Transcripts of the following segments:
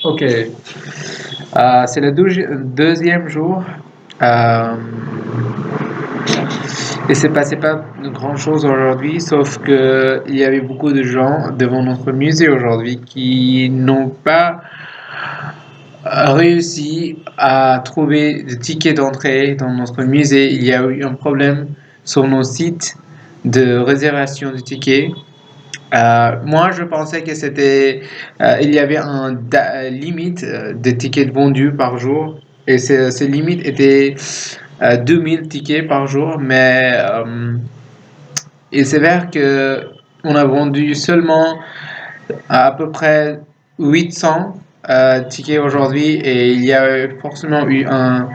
Ok. C'est le deuxième jour. Euh, et c'est passé pas grand chose aujourd'hui, sauf que il y avait beaucoup de gens devant notre musée aujourd'hui qui n'ont pas réussi à trouver de tickets d'entrée dans notre musée. Il y a eu un problème sur nos sites de réservation de tickets. Moi, je pensais que il y avait un limite de tickets vendus par jour, et ces limites étaient 2000 tickets par jour, mais il s'avère que on a vendu seulement à peu près 800 tickets aujourd'hui, et il y a forcément eu un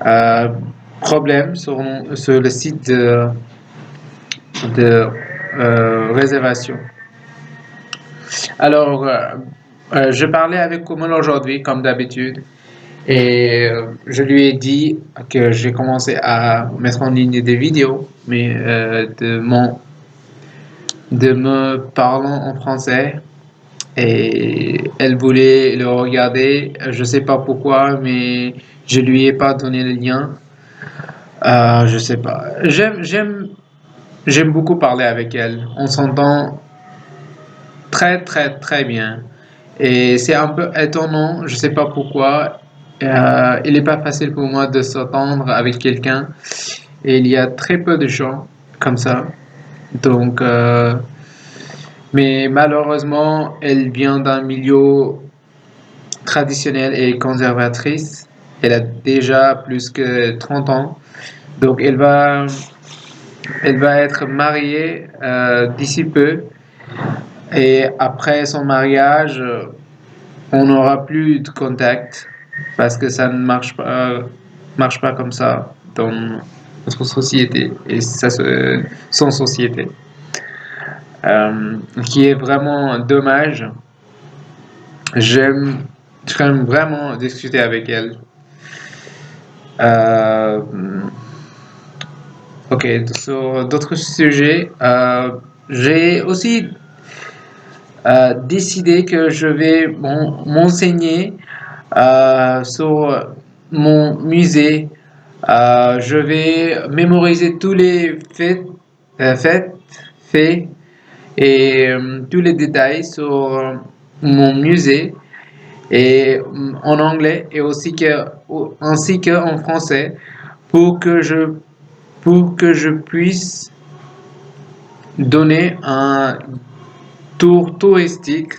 euh, problème sur le site de réservation. Alors, je parlais avec Komal aujourd'hui, comme d'habitude, et je lui ai dit que j'ai commencé à mettre en ligne des vidéos, mais de me parlant en français, et elle voulait le regarder. Je sais pas pourquoi, mais je lui ai pas donné le lien. Je sais pas. J'aime beaucoup parler avec elle. On s'entend très, très, très bien. Et c'est un peu étonnant, je sais pas pourquoi. Il n'est pas facile pour moi de s'entendre avec quelqu'un. Et il y a très peu de gens comme ça. Donc, mais malheureusement, elle vient d'un milieu traditionnelle et conservatrice. Elle a déjà plus que 30 ans. Donc elle va être mariée d'ici peu. Et après son mariage, on n'aura plus de contact parce que ça ne marche pas comme ça dans notre société et son société. Qui est vraiment dommage. J'aime, J'aime vraiment discuter avec elle. Euh, ok, sur d'autres sujets, j'ai aussi décidé que je vais m'enseigner sur mon musée. Je vais mémoriser tous les faits et tous les détails sur mon musée et en anglais et ainsi qu'en français pour que je puisse donner un tour touristique,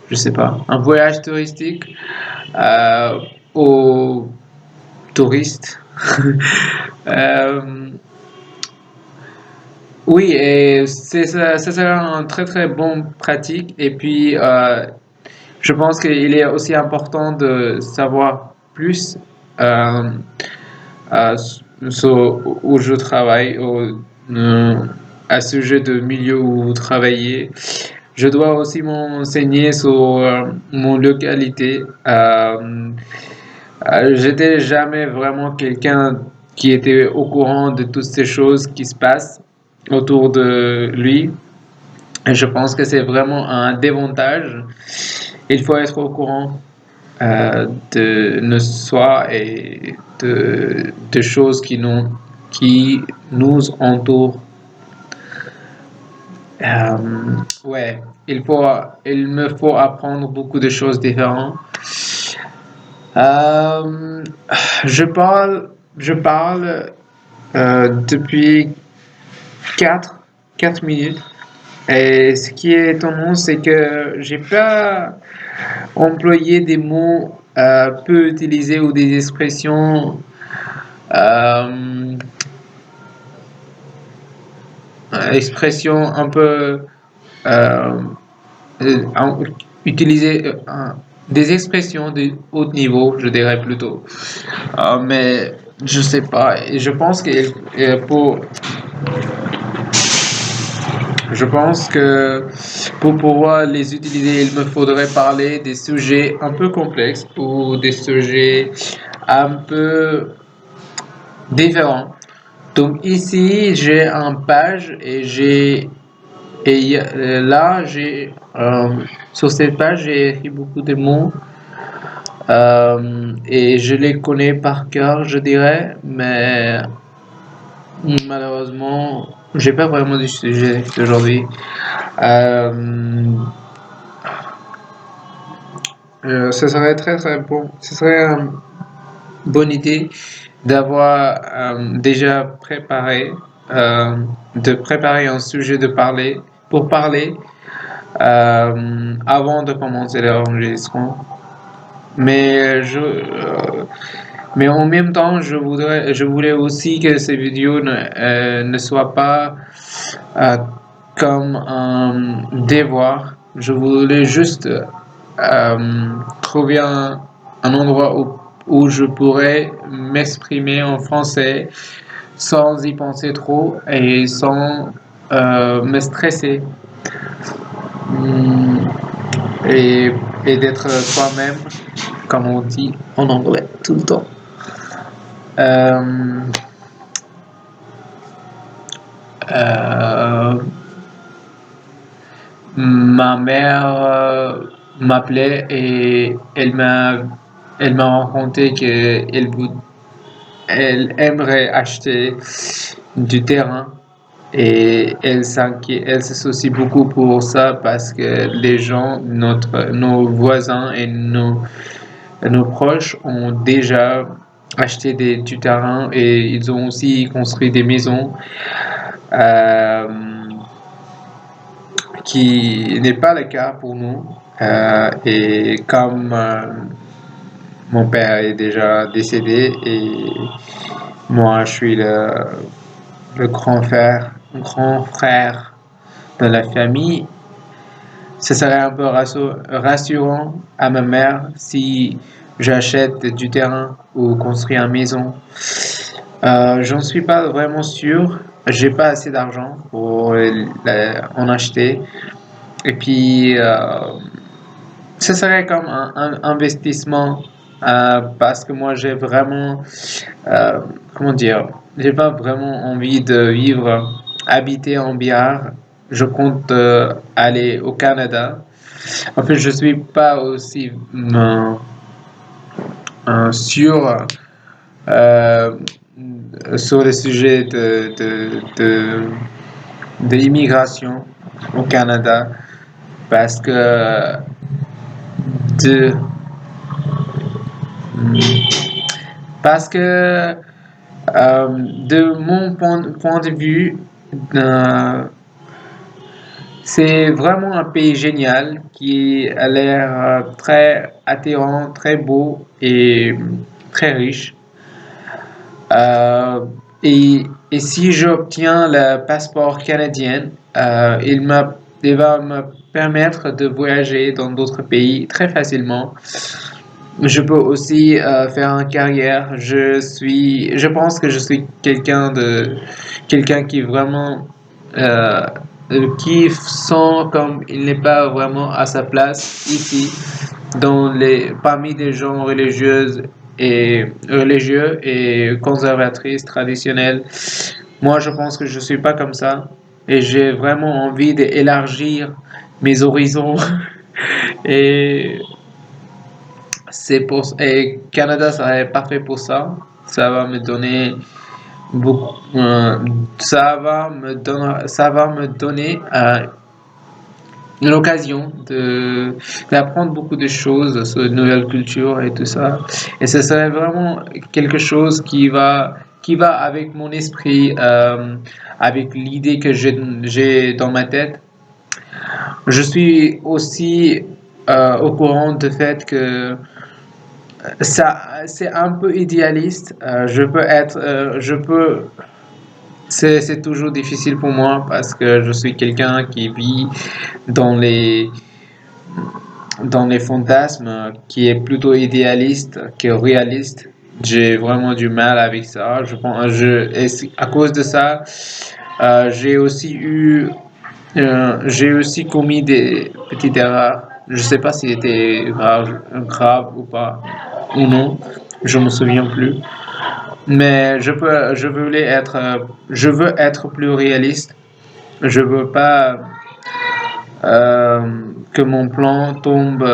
je sais pas, un voyage touristique euh, aux touristes. Euh, oui, et ça sera un très très bon pratique. Et puis, je pense qu'il est aussi important de savoir plus euh, à, où je travaille, à ce sujet de milieu où vous travaillez. Je dois aussi m'enseigner sur mon localité. J'étais jamais vraiment quelqu'un qui était au courant de toutes ces choses qui se passent autour de lui. Et je pense que c'est vraiment un désavantage. Il faut être au courant de nos soi et de choses qui nous entourent. Euh, ouais, il me faut apprendre beaucoup de choses différentes. Euh, je parle depuis 4 4 minutes. Et ce qui est étonnant, c'est que j'ai pas employé des mots peu utilisés ou des euh, expressions un peu euh, euh, utiliser des expressions de haut niveau, je dirais plutôt. Mais je sais pas. Et je pense que pour pouvoir les utiliser, il me faudrait parler des sujets un peu complexes ou des sujets un peu différents. Donc ici, j'ai un page et j'ai Là, sur cette page, j'ai écrit beaucoup de mots et je les connais par cœur, je dirais, mais malheureusement, j'ai pas vraiment du sujet d'aujourd'hui. Euh, Ce serait très très bon. Ce serait une bonne idée d'avoir déjà préparé, euh, de préparer un sujet pour parler avant de commencer l'enregistrement. Mais mais en même temps, je voulais aussi que ces vidéos ne soient pas euh, comme un devoir. Je voulais juste trouver un endroit où je pourrais m'exprimer en français sans y penser trop et sans me stresser. Hum, et, et d'être toi-même, comme on dit en anglais tout le temps. Euh, euh, Ma mère m'appelait et elle m'a raconté elle aimerait acheter du terrain et elle se soucie beaucoup pour ça parce que les gens, nos voisins et nos proches ont déjà acheté du terrain et ils ont aussi construit des maisons. Euh, qui n'est pas le cas pour nous. Et comme mon père est déjà décédé et moi je suis le grand frère de la famille, ce serait un peu rassurant à ma mère si j'achète du terrain ou construis une maison. J'en suis pas vraiment sûr. J'ai pas assez d'argent pour en acheter. Et puis, ce serait comme un investissement parce que moi, comment dire, j'ai pas vraiment envie de habiter en Bihar. Je compte aller au Canada. En fait, je suis pas aussi sûr euh, sur le sujet de l'immigration au Canada parce que de, parce que de mon point de vue, euh, c'est vraiment un pays génial qui a l'air très attirant, très beau et très riche. Euh, et si j'obtiens le passeport canadien, il va me permettre de voyager dans d'autres pays très facilement. Je peux aussi faire une carrière. Je pense que je suis quelqu'un qui vraiment, euh, qui sent comme il n'est pas vraiment à sa place ici, parmi des gens religieux et conservatrices traditionnels. Moi, je pense que je suis pas comme ça et j'ai vraiment envie d'élargir mes horizons et et Canada serait parfait pour ça. Ça va me donner beaucoup, ça va me donner l'occasion d'apprendre beaucoup de choses sur une nouvelle culture et tout ça. Et ce serait vraiment quelque chose qui va avec mon esprit, avec l'idée que j'ai dans ma tête. Je suis aussi au courant du fait que c'est un peu idéaliste. C'est toujours difficile pour moi parce que je suis quelqu'un qui vit dans dans les fantasmes, qui est plutôt idéaliste que réaliste. J'ai vraiment du mal avec ça. À cause de ça, j'ai aussi commis des petites erreurs. Je sais pas si c'était grave ou pas, ou non. Je me souviens plus. Mais je veux être plus réaliste. Je veux pas. que mon plan tombe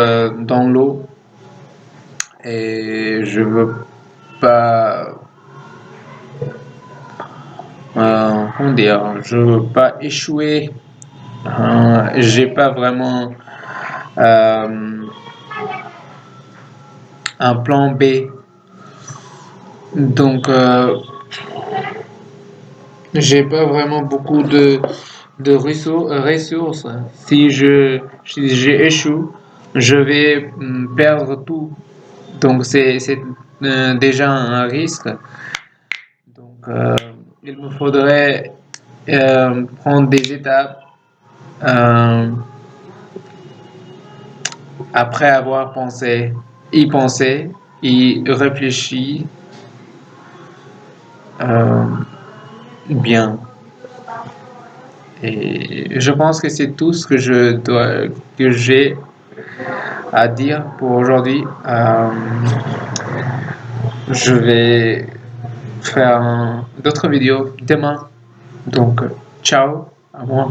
dans l'eau et je veux pas, comment dire, je veux pas échouer. J'ai pas vraiment euh, un plan B. Donc, j'ai pas vraiment beaucoup de ressources. Si j'échoue, je vais perdre tout. Donc, c'est déjà un risque. Donc, il me faudrait prendre des étapes euh, après avoir pensé, y réfléchi euh, bien. Et je pense que c'est tout ce que j'ai à dire pour aujourd'hui. Je vais faire d'autres vidéos demain. Donc, ciao à moi.